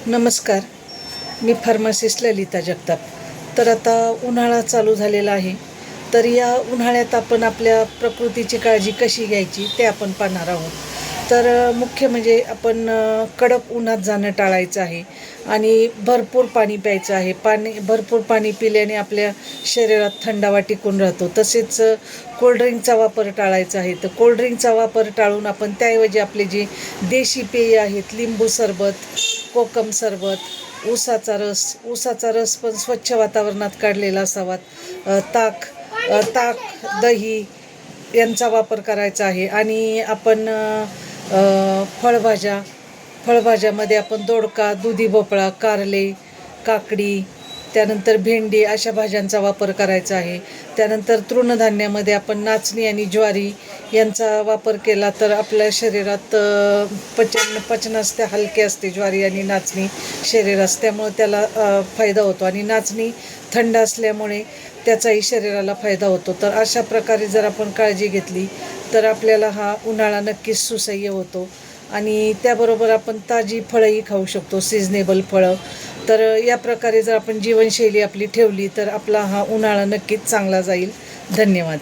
नमस्कार. मी फार्मासिस्ट ललिता जगताप. तर आता उन्हाळा चालू झालेला आहे. तर या उन्हाळ्यात आपण आपल्या प्रकृतीची काळजी कशी घ्यायची ते आपण पाहणार आहोत. तर मुख्य म्हणजे आपण कडक उन्हात जाणं टाळायचं आहे आणि भरपूर पाणी प्यायचं आहे. भरपूर पाणी पिल्याने आपल्या शरीरात थंडावा टिकून राहतो. तसेच कोल्ड्रिंकचा वापर टाळायचा आहे. तर कोल्ड्रिंकचा वापर टाळून आपण त्याऐवजी आपले जे देशी पेय आहेत, लिंबू सरबत, कोकम सरबत, ऊसाचा रस पण स्वच्छ वातावरणात काढलेला असावा. ताक, दही यांचा वापर करायचा आहे. आणि आपण फळभाज्यामध्ये आपण दोडका, दुधी भोपळा, कारले, काकडी, त्यानंतर भेंडी अशा भाज्यांचा वापर करायचा आहे. त्यानंतर तृणधान्यामध्ये आपण नाचणी आणि ज्वारी यांचा वापर केला तर आपल्या शरीरात पचनास त्या हलके असते. ज्वारी आणि नाचणी शरीरास, त्यामुळे त्याला फायदा होतो. आणि नाचणी थंड असल्यामुळे त्याचाही शरीराला फायदा होतो. तर अशा प्रकारे जर आपण काळजी घेतली तर आपल्याला हा उन्हाळा नक्कीच सुसह्य होतो. आणि त्याबरोबर आपण ताजी फळंही खाऊ शकतो, सिजनेबल फळं. तर या प्रकारे जर आपण जीवनशैली आपली ठेवली तर आपला हा उन्हाळा नक्कीच चांगला जाईल. धन्यवाद.